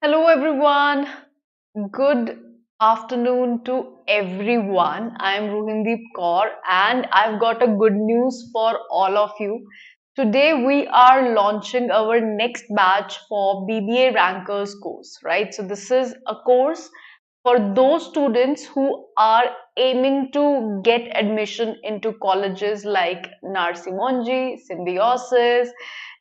Hello, everyone. Good afternoon to everyone. I am Ruhindeep Kaur, and I've got a good news for all of you. Today, we are launching our next batch for BBA Rankers course, right? So, this is a course for those students who are aiming to get admission into colleges like Narsi Monji, Symbiosis,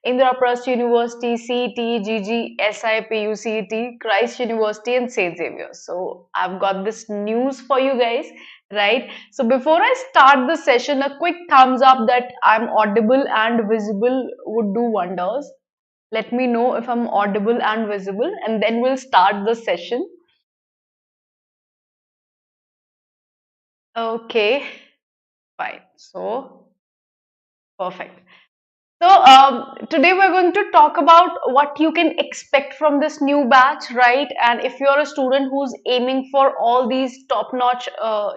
Indraprasth University, CET, GGSIPU CET, Christ University, and St. Xavier. So I've got this news for you guys, right? So before I start the session, a quick thumbs up that I'm audible and visible would do wonders. Let me know if I'm audible and visible, and then we'll start the session. Okay, fine. So perfect. So, today we're going to talk about what you can expect from this new batch, right? And if you're a student who's aiming for all these top-notch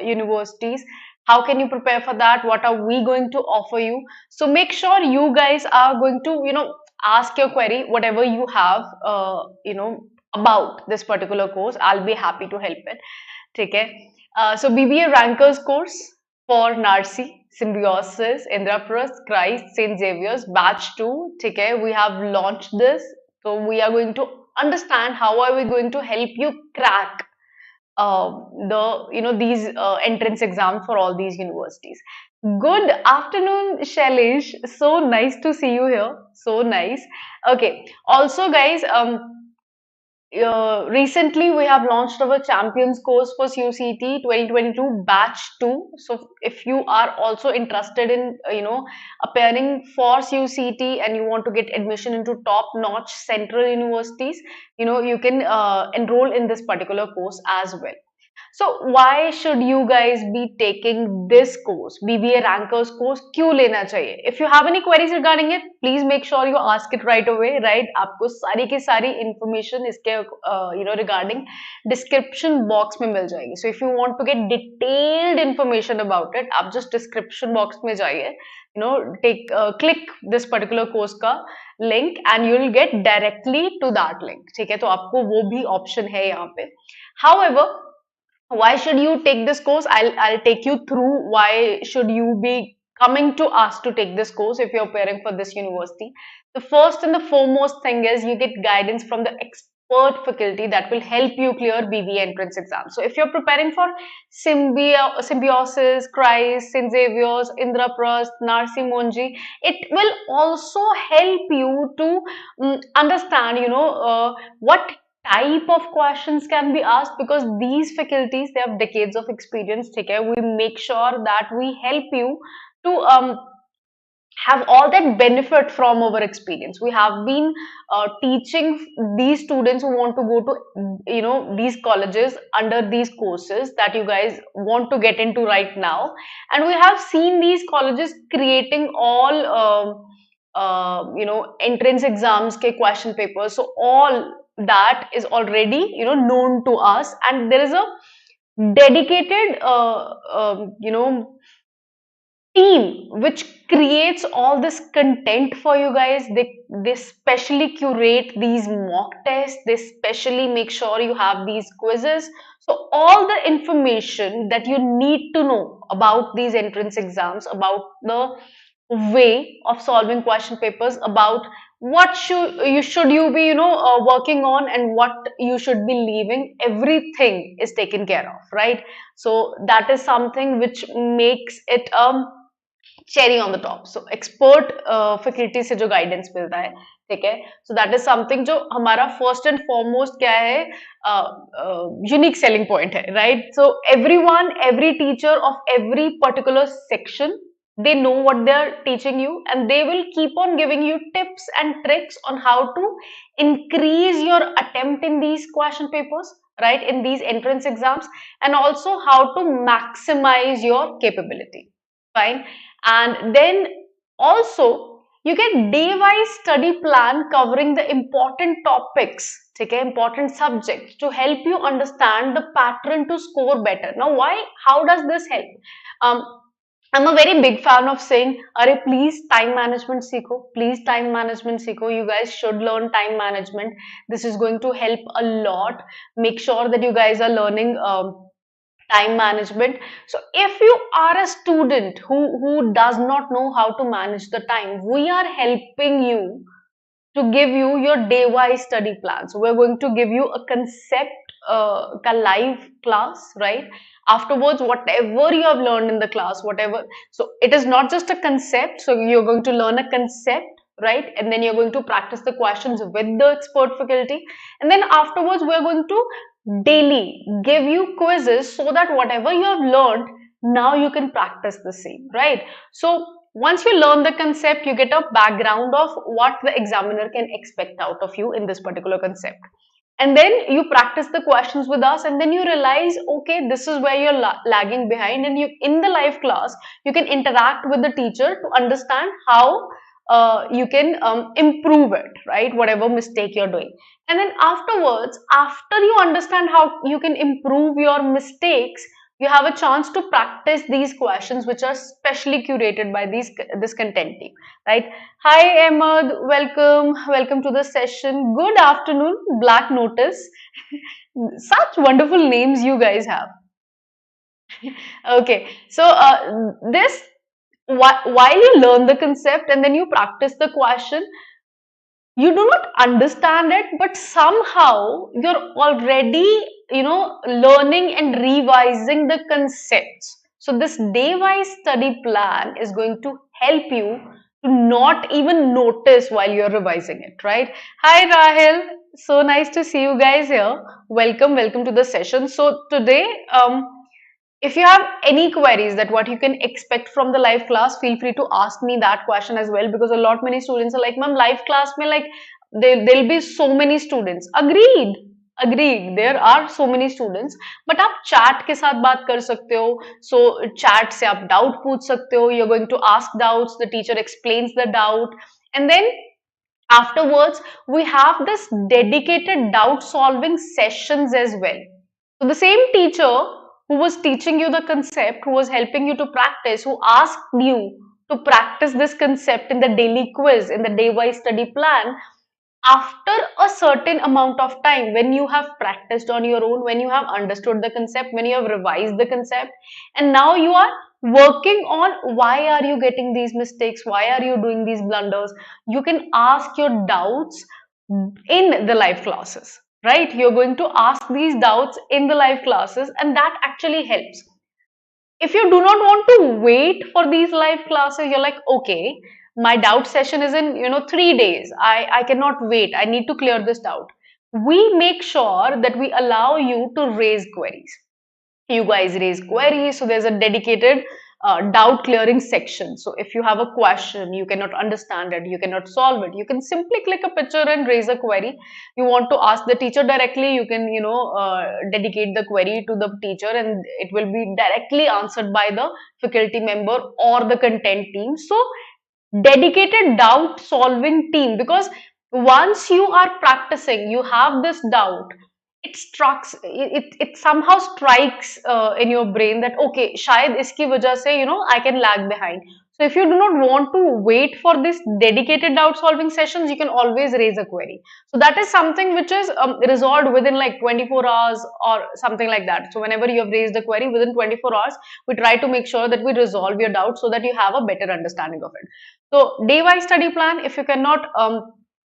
universities, how can you prepare for that? What are we going to offer you? So make sure you guys are going to, ask your query, whatever you have, about this particular course. I'll be happy to help it. ठीक है so BBA Rankers course for Narsi, Symbiosis, Indraprasth, Christ, St. Xavier's batch 2. ठीक है we have launched this, so we are going to understand how are we going to help you crack the these entrance exams for all these universities. Good afternoon, Shailesh. So nice to see you here. So nice. Okay. Also, guys, recently we have launched our champions course for CUCT 2022 batch 2. So if you are also interested in appearing for CUCT and you want to get admission into top notch central universities, you can enroll in this particular course as well. So why should you guys be taking this course, BBA Rankers course? क्यों लेना चाहिए? If you have any queries regarding it, please make sure you ask it right away, right? आपको सारी की सारी information इसके regarding description box में मिल जाएगी. So if you want to get detailed information about it, आप just description box में जाइए. Take click this particular course का link and you will get directly to that link. ठीक है? तो आपको वो भी option है यहाँ पे. However, why should you take this course? I'll take you through why should you be coming to us to take this course if you're preparing for this university. The first and the foremost thing is you get guidance from the expert faculty that will help you clear BBA entrance exam. So if you're preparing for Symbiosis, Christ, St. Xavier's, Indraprasth, Narsi Monji, it will also help you to understand, what type of questions can be asked, because these faculties, they have decades of experience. Okay, we make sure that we help you to have all that benefit from our experience. We have been teaching these students who want to go to these colleges under these courses that you guys want to get into right now, and we have seen these colleges creating all entrance exams ke question papers. So all that is already known to us, and there is a dedicated team which creates all this content for you guys. They specially curate these mock tests, they specially make sure you have these quizzes. So all the information that you need to know about these entrance exams, about the way of solving question papers, about what should you be working on, and what you should be leaving, everything is taken care of, right? So that is something which makes it cherry on the top. So expert faculty से जो guidance मिलता है, ठीक है? So that is something जो हमारा first and foremost क्या है, unique selling point है, right? So everyone, every teacher of every particular section, they know what they are teaching you, and they will keep on giving you tips and tricks on how to increase your attempt in these question papers, right, in these entrance exams, and also how to maximize your capability. Fine. And then also you get day-wise study plan covering the important topics, okay, important subjects, to help you understand the pattern to score better. Now, why? How does this help? I'm a very big fan of saying, "Arey, please time management सीखो, please time management सीखो. You guys should learn time management. This is going to help a lot. Make sure that you guys are learning time management." So if you are a student who does not know how to manage the time, we are helping you to give you your day wise study plan. So we're going to give you a concept ka live class, right? Afterwards, whatever you have learned in the class, whatever. So it is not just a concept. So you're going to learn a concept, right? And then you're going to practice the questions with the expert faculty. And then afterwards, we're going to daily give you quizzes so that whatever you have learned, now you can practice the same, right? So once you learn the concept, you get a background of what the examiner can expect out of you in this particular concept. And then you practice the questions with us, and then you realize, okay, this is where you're lagging behind. And you, in the live class, you can interact with the teacher to understand how you can improve it, right? Whatever mistake you're doing. And then afterwards, after you understand how you can improve your mistakes, you have a chance to practice these questions which are specially curated by this content team, right? Hi Ahmed, welcome to the session. Good afternoon, Black Notice. Such wonderful names you guys have. Okay, so this while you learn the concept and then you practice the question, you do not understand it, but somehow you're already, learning and revising the concepts. So this day wise study plan is going to help you to not even notice while you're revising it, right? Hi Rahel, so nice to see you guys here. Welcome to the session. So today, if you have any queries that what you can expect from the live class, feel free to ask me that question as well, because a lot many students are like, ma'am, live class mein like there'll be so many students. Agreed, there are so many students, but आप chat के साथ बात कर सकते हो. So chat से आप doubt पूछ सकते हो. You're going to ask doubts, the teacher explains the doubt, and then afterwards we have this dedicated doubt solving sessions as well. So the same teacher who was teaching you the concept, who was helping you to practice, who asked you to practice this concept in the daily quiz, in the day-wise study plan, after a certain amount of time, when you have practiced on your own, when you have understood the concept, when you have revised the concept, and now you are working on why are you getting these mistakes, why are you doing these blunders, you can ask your doubts in the live classes, right? You're going to ask these doubts in the live classes, and that actually helps. If you do not want to wait for these live classes, you're like, okay, my doubt session is in 3 days, I cannot wait, I need to clear this doubt. We make sure that we allow you to raise queries. You guys raise queries, so there's a dedicated doubt clearing section. So if you have a question, you cannot understand it, you cannot solve it, you can simply click a picture and raise a query. You want to ask the teacher directly, you can dedicate the query to the teacher, and it will be directly answered by the faculty member or the content team. So dedicated doubt solving team, because once you are practicing, you have this doubt, it somehow strikes in your brain that okay, shayad iski wajah se I can lag behind. So if you do not want to wait for this dedicated doubt solving sessions, you can always raise a query. So that is something which is resolved within like 24 hours or something like that. So whenever you have raised a query within 24 hours, we try to make sure that we resolve your doubt so that you have a better understanding of it. So day wise study plan, if you cannot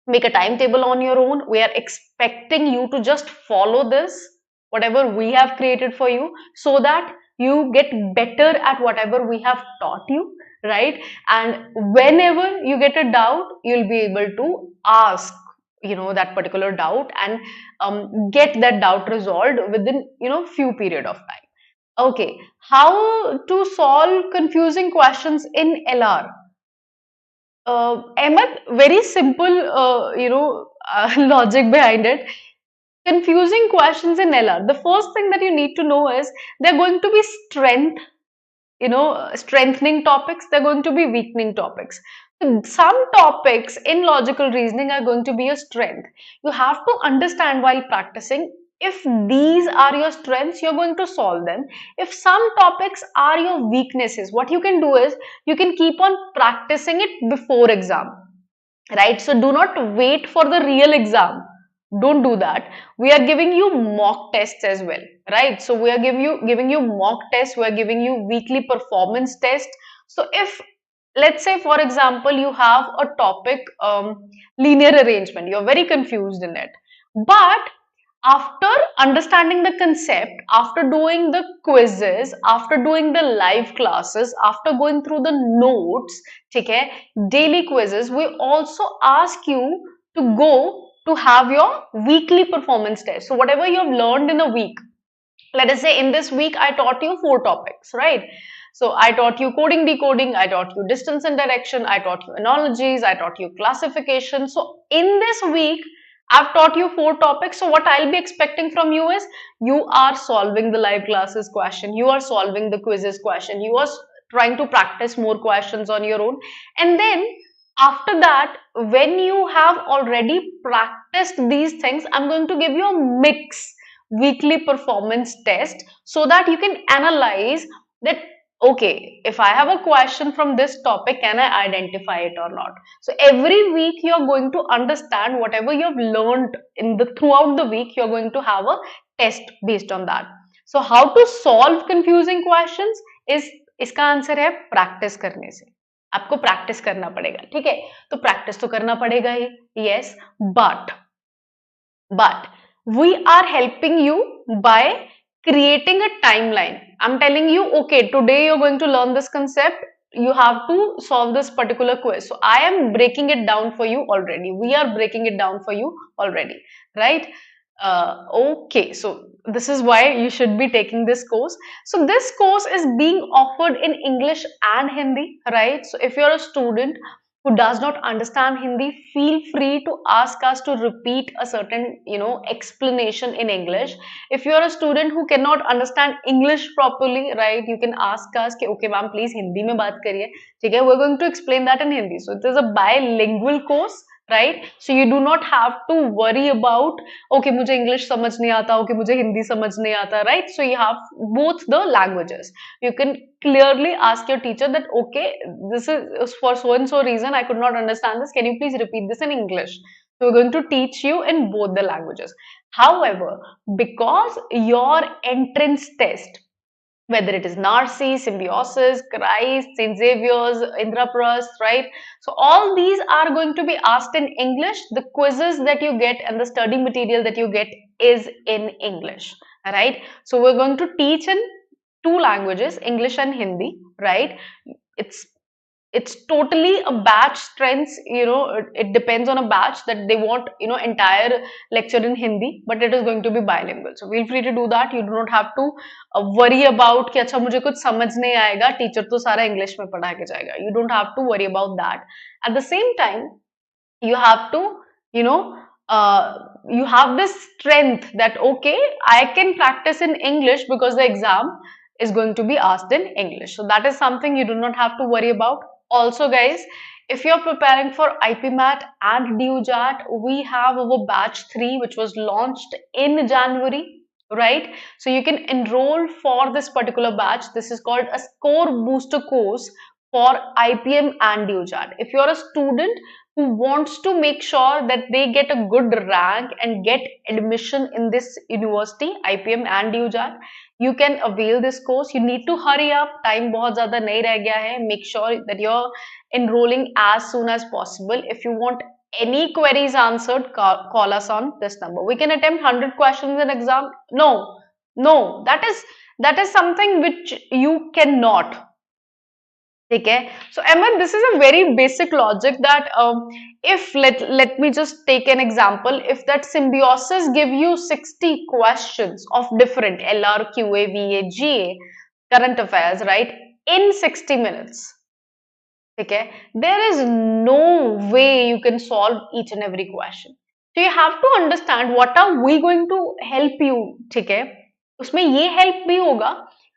make a timetable on your own, we are expecting you to just follow this, whatever we have created for you, so that you get better at whatever we have taught you, right? And whenever you get a doubt, you'll be able to ask that particular doubt and get that doubt resolved within few period of time. Okay, how to solve confusing questions in LR? Ahmed, very simple, logic behind it. Confusing questions in LR. The first thing that you need to know is they're going to be strengthening topics. They're going to be weakening topics. Some topics in logical reasoning are going to be a strength. You have to understand while practicing if these are your strengths, you're going to solve them. If some topics are your weaknesses, what you can do is you can keep on practicing it before exam, right? So do not wait for the real exam. Don't do that. We are giving you mock tests as well, right? So we are giving you mock tests. We are giving you weekly performance test. So if, let's say for example, you have a topic, linear arrangement, you're very confused in it, but after understanding the concept, after doing the quizzes, after doing the live classes, after going through the notes, ठीक है, daily quizzes, we also ask you to go to have your weekly performance test. So whatever you have learned in a week, let us say in this week I taught you 4 topics, right? So I taught you coding, decoding, I taught you distance and direction, I taught you analogies, I taught you classification. So in this week I've taught you 4 topics. So what I'll be expecting from you is you are solving the live classes question, you are solving the quizzes question, you are trying to practice more questions on your own. And then after that, when you have already practiced these things, I'm going to give you a mix weekly performance test so that you can analyze that, okay, if I have a question from this topic, can I identify it or not? So every week you're going to understand whatever you've learned in the throughout the week, you're going to have a test based on that. So how to solve confusing questions is, इसका answer है practice करने से. आपको practice करना पड़ेगा, ठीक है? तो प्रैक्टिस तो करना पड़ेगा ही, yes, but we are helping you by creating a timeline. I'm telling you, okay, today you're going to learn this concept, you have to solve this particular quiz. So I am breaking it down for you already, we are breaking it down for you already, right? Okay, so this is why you should be taking this course. So this course is being offered in English and Hindi, right? So if you're a student who does not understand Hindi, feel free to ask us to repeat a certain, explanation in English. If you're a student who cannot understand English properly, right, you can ask us, okay ma'am, please Hindi mein baat kariye, theek hai, we're going to explain that in Hindi. So it is a bilingual course, right? So you do not have to worry about, okay, मुझे English समझ नहीं आता, okay, मुझे हिंदी समझ नहीं आता, right? So you have both the languages. You can clearly ask your teacher that, okay, this is for so and so reason I could not understand this, can you please repeat this in English? So we're going to teach you in both the languages. However, because your entrance test, whether it is NARCI, Symbiosis, Christ, St. Xavier's, Indraprasth, right? So all these are going to be asked in English. The quizzes that you get and the study material that you get is in English, right? So we're going to teach in 2 languages, English and Hindi, right? It's totally a batch strengths, it depends on a batch that they want, entire lecture in Hindi, but it is going to be bilingual. So feel free to do that. You do not have to worry about कि अच्छा मुझे कुछ समझ नहीं आएगा, teacher तो सारा English में पढ़ा के जाएगा. You don't have to worry about that. At the same time, you have to, you have this strength that, okay, I can practice in English because the exam is going to be asked in English. So that is something you do not have to worry about. Also guys, if you're preparing for IPMAT and DUJAT, we have our batch 3 which was launched in January, right? So you can enroll for this particular batch. This is called a score booster course for IPM and DUJAT. If you're a student who wants to make sure that they get a good rank and get admission in this university, IPM and DUJAT, you can avail this course. You need to hurry up. Time बहुत ज़्यादा नहीं रह गया है. Make sure that you're enrolling as soon as possible. If you want any queries answered, call us on this number. We can attempt 100 questions in exam. No, that is something which you cannot. Okay, so Ahmed, this is a very basic logic that if let me just take an example. If that Symbiosis give you 60 questions of different LR, QA, VA, GA, current affairs, right, in 60 minutes, okay, there is no way you can solve each and every question. So you have to understand what are we going to help you, ठीक है? उसमें ये help भी होगा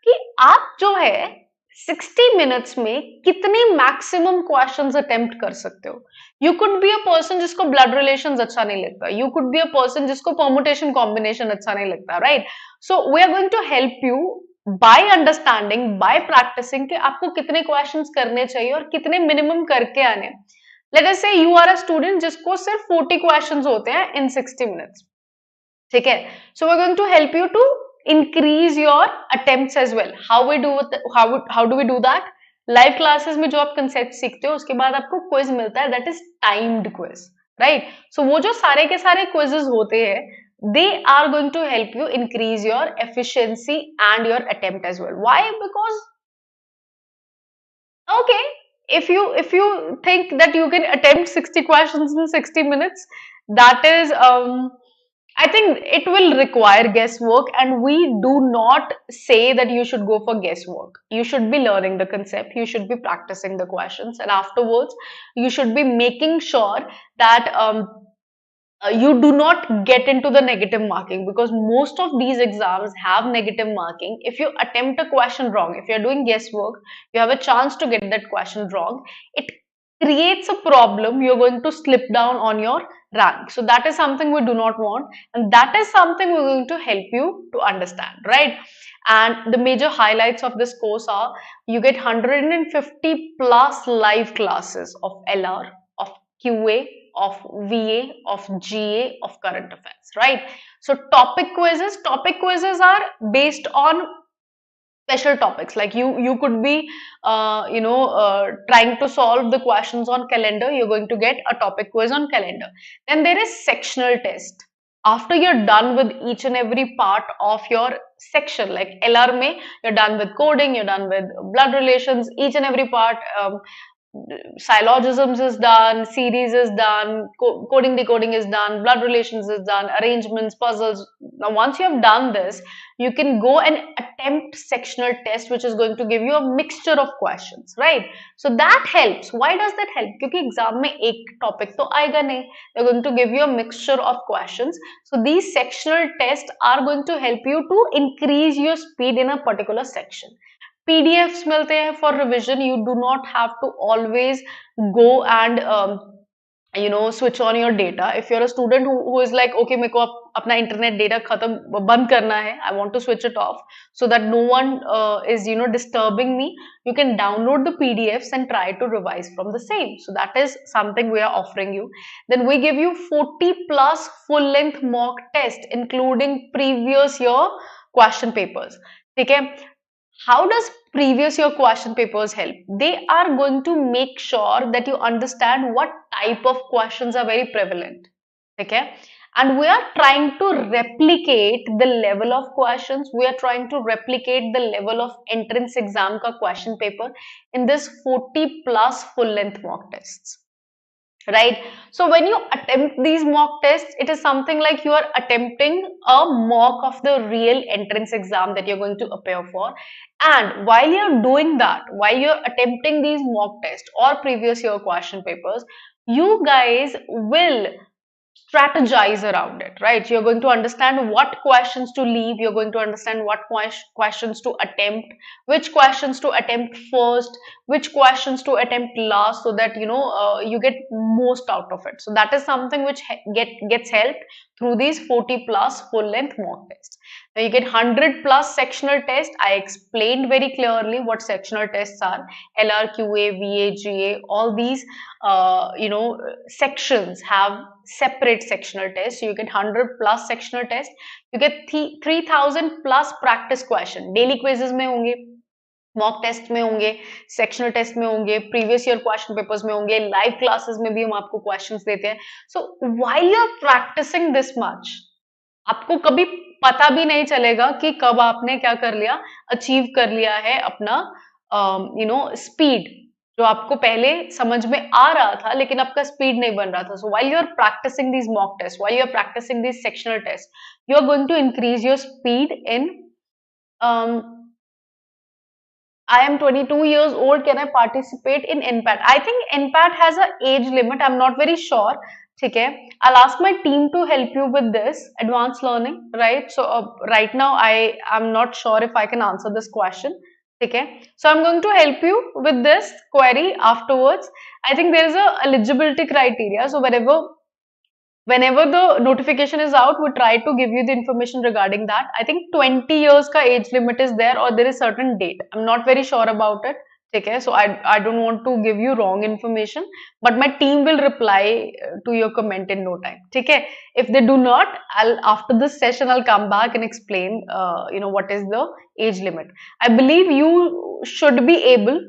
कि आप जो है 60 मिनट्स में कितने मैक्सिमम क्वेश्चंस अटेम्प्ट कर सकते हो? You could be a person जिसको ब्लड रिलेशंस अच्छा नहीं लगता, you could be a person जिसको परमुटेशन कॉम्बिनेशन अच्छा नहीं लगता, right? So we are going to help you by understanding, by practicing कि आपको कितने क्वेश्चंस करने चाहिए और कितने मिनिमम करके आने। लेट अस से यू आर अ स्टूडेंट जिसको सिर्फ 40 क्वेश्चंस होते हैं इन 60 मिनट्स, ठीक है? So we are going to help you to increase your attempts as well. How do we do that? Live classes में जो आप कंसेप्ट सीखते हो उसके बाद आपको क्विज मिलता है, that is timed quiz, right? So वो जो सारे के सारे क्विजेस होते हैं, they are going to help you increase your efficiency and your attempt as well. Why? Because okay, if you think that you can attempt 60 questions in 60 minutes, that is I think it will require guesswork, and we do not say that you should go for guesswork. You should be learning the concept, you should be practicing the questions, and afterwards you should be making sure that you do not get into the negative marking, because most of these exams have negative marking. If you attempt a question wrong, if you're doing guesswork, you have a chance to get that question wrong. It creates a problem. You're going to slip down on your rank. So that is something we do not want, and that is something we're going to help you to understand, right? And the major highlights of this course are you get 150 plus live classes of LR, of QA, of VA, of GA, of current affairs, right? So topic quizzes are based on special topics. Like you could be trying to solve the questions on calendar, you're going to get a topic quiz on calendar. Then there is sectional test. After you're done with each and every part of your section, like LR mein, you're done with coding, you're done with blood relations, each and every part, syllogisms is done, series is done, coding decoding is done, blood relations is done, arrangements, puzzles. Now once you have done this, you can go and attempt sectional test, which is going to give you a mixture of questions, right? So that helps. Why does that help? Because exam mein ek topic to aayega nahi. They're going to give you a mixture of questions. So these sectional tests are going to help you to increase your speed in a particular section. PDFs मिलते हैं for revision. You do not have to always go and switch on your data. If you're a student who is like, okay, मेरे को अपना internet data खत्म बंद करना है, I want to switch it off so that no one is disturbing me, you can download the PDFs and try to revise from the same. So that is something we are offering you. Then we give you 40 plus full length mock test including previous year question papers. ठीक है? How does previous year question papers help? They are going to make sure that you understand what type of questions are very prevalent. Okay? And we are trying to replicate the level of questions. We are trying to replicate the level of entrance exam ka question paper in this 40 plus full length mock tests. Right? So when you attempt these mock tests, it is something like you are attempting a mock of the real entrance exam that you're going to appear for. And while you're doing that, while you're attempting these mock tests or previous year question papers, you guys will strategize around it, right? You're going to understand what questions to leave, you're going to understand what questions to attempt, which questions to attempt first, which questions to attempt last, so that you get most out of it. So that is something which gets helped through these 40 plus full length mock tests. Now you get 100 plus sectional tests. I explained very clearly what sectional tests are. LRQA, VA, GA, all these sections have separate sectional tests. You get 100 plus sectional tests. You get 3000 plus practice question. Daily quizzes में होंगे, mock test में होंगे, sectional test में होंगे, previous year question papers में होंगे, live classes में भी हम आपको क्वेश्चंस देते हैं. So while you are practicing this much, आपको कभी पता भी नहीं चलेगा कि कब आपने क्या कर लिया, अचीव कर लिया है अपना स्पीड, जो आपको पहले समझ में आ रहा था लेकिन आपका स्पीड नहीं बन रहा था. So while you are practicing these mock test, while you are practicing these sectional test, you are going to increase your speed in I am 22 years old. Can I participate in NPAT? I think NPAT has an age limit. I'm not very sure. Okay, I'll ask my team to help you with this advanced learning, right? So right now I am not sure if I can answer this question. ठीक है. So I'm going to help you with this query afterwards. I think there is a eligibility criteria. So whenever the notification is out, we try to give you the information regarding that. I think 20 years ka age limit is there, or there is certain date. I'm not very sure about it. Okay, so I don't want to give you wrong information, but my team will reply to your comment in no time. Okay, if they do not, I'll after this session I'll come back and explain what is the age limit. I believe you should be able.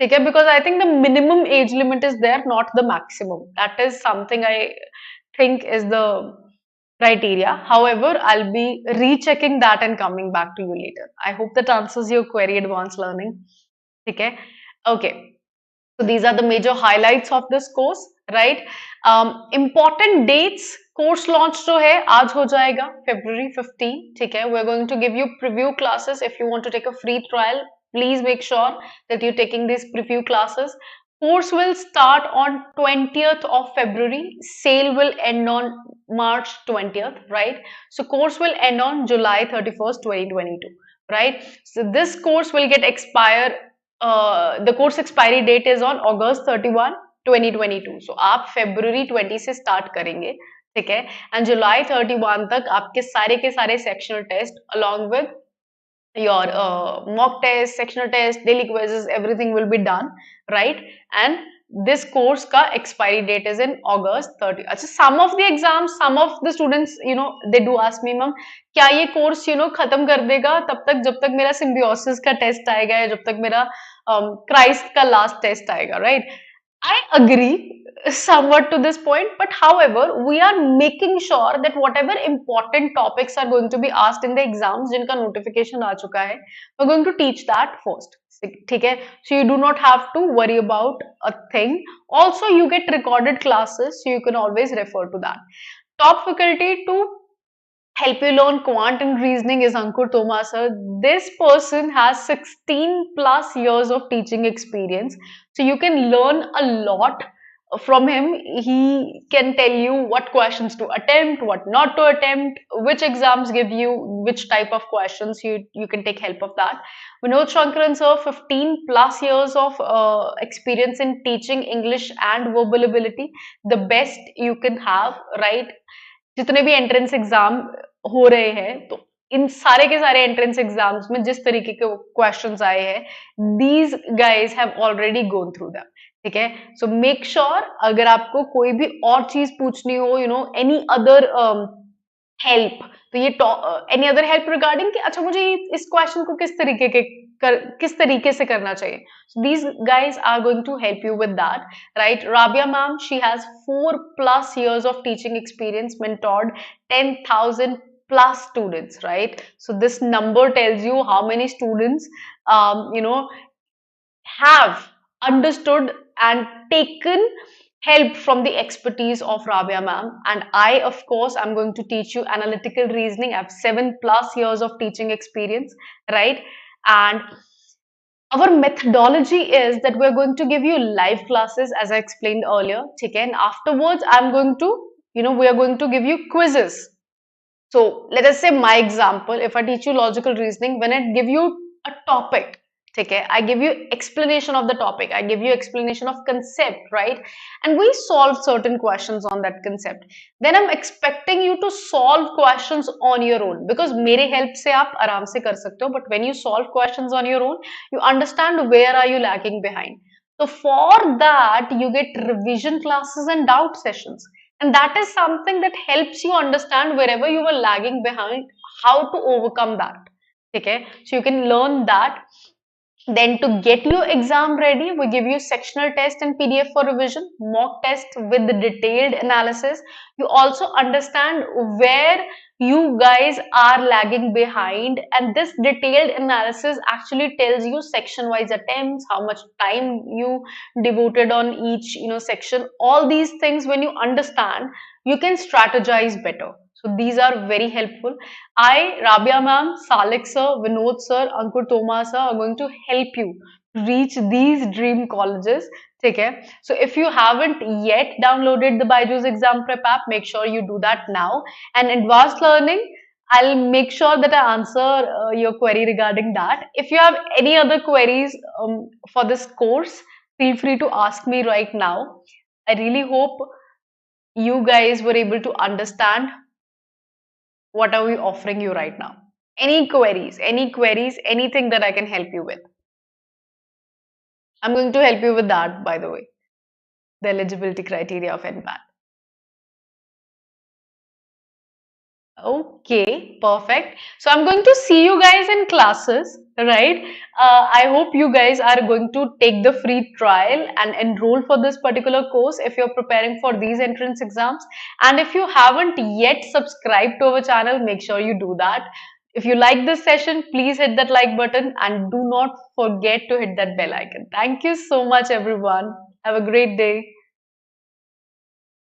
Okay, because I think the minimum age limit is there, not the maximum. That is something I think is the criteria. However, I'll be rechecking that and coming back to you later. I hope that answers your query, advanced learning. Okay. Okay. So these are the major highlights of this course, right? Important dates. Course launch जो है आज हो जाएगा February 15. ठीक है. We're going to give you preview classes. If you want to take a free trial, please make sure that you're taking these preview classes. Course will start on 20th of February. Sale will end on March 20th, right? So course will end on July 31st, 2022, right? So this course will get expire. The course expiry date is on August 31, 2022. So आप February 20 से start करेंगे, ठीक है? And July 31 तक आपके सारे के सारे sectional test along with your mock test, sectional test, daily quizzes, everything will be done, right? And this course ka expiry date is in August 30. अच्छा, some of the exams, some of the students, they do ask me, ma'am, क्या ये course, खत्म कर देगा तब तक जब तक मेरा symbiosis का test आएगा या जब तक मेरा Christ का last test आएगा, right? I agree somewhat to this point, but however, we are making sure that whatever important topics are going to be asked in the exams, जिनका notification आ चुका है, we're going to teach that first. ठीक है? So you do not have to worry about a thing. Also, you get recorded classes, so you can always refer to that. Top faculty to help you learn quant and reasoning is Ankur Toma sir. This person has 16 plus years of teaching experience. So you can learn a lot from him. He can tell you what questions to attempt, what not to attempt, which exams give you which type of questions. You can take help of that. Vinod Shankaran sir, 15 plus years of experience in teaching English and verbal ability. The best you can have, right? जितने भी entrance exam हो रहे हैं तो इन सारे के सारे entrance exams में जिस तरीके के क्वेश्चंस आए हैं these guys have already gone through them. ठीक है. सो मेक श्योर अगर आपको कोई भी और चीज पूछनी हो एनी अदर हेल्प तो ये एनी अदर हेल्प रिगार्डिंग कि अच्छा मुझे इस क्वेश्चन को किस तरीके से करना चाहिए. So these guys are going to help you with that, right? Rabia ma'am, she has 4+ years of teaching experience, mentored 10,000 plus students, right? So this number tells you how many students, have understood and taken help from the expertise of Rabia ma'am. And I, of course, I'm going to teach you analytical reasoning. I have 7+ years of teaching experience, right? And our methodology is that we're going to give you live classes as I explained earlier. Okay? And afterwards, I'm going to, we are going to give you quizzes. So let us say my example, if I teach you logical reasoning, when I give you a topic, okay, I give you explanation of the topic, I give you explanation of concept, right? And we solve certain questions on that concept. Then I'm expecting you to solve questions on your own because मेरे help से आप आराम से कर सकते हो. But when you solve questions on your own, you understand where are you lagging behind. So for that, you get revision classes and doubt sessions. And that is something that helps you understand wherever you were lagging behind, how to overcome that. Okay, so you can learn that. Then to get your exam ready, we give you sectional test and PDF for revision, mock test with the detailed analysis. You also understand where you guys are lagging behind, and this detailed analysis actually tells you section wise attempts, how much time you devoted on each section. All these things when you understand, you can strategize better. So these are very helpful. I, Rabia ma'am, Salik sir, Vinod sir, Ankur Toma sir are going to help you reach these dream colleges. Okay? So if you haven't yet downloaded the BYJU'S Exam Prep app, make sure you do that now. And advanced learning, I'll make sure that I answer your query regarding that. If you have any other queries for this course, feel free to ask me right now. I really hope you guys were able to understand what are we offering you right now. Any queries, anything that I can help you with. I'm going to help you with that, by the way, the eligibility criteria of NPAT. Okay, perfect. So I'm going to see you guys in classes, right? I hope you guys are going to take the free trial and enroll for this particular course if you're preparing for these entrance exams. And if you haven't yet subscribed to our channel, make sure you do that. If you like this session, please hit that like button and do not forget to hit that bell icon. Thank you so much, everyone. Have a great day.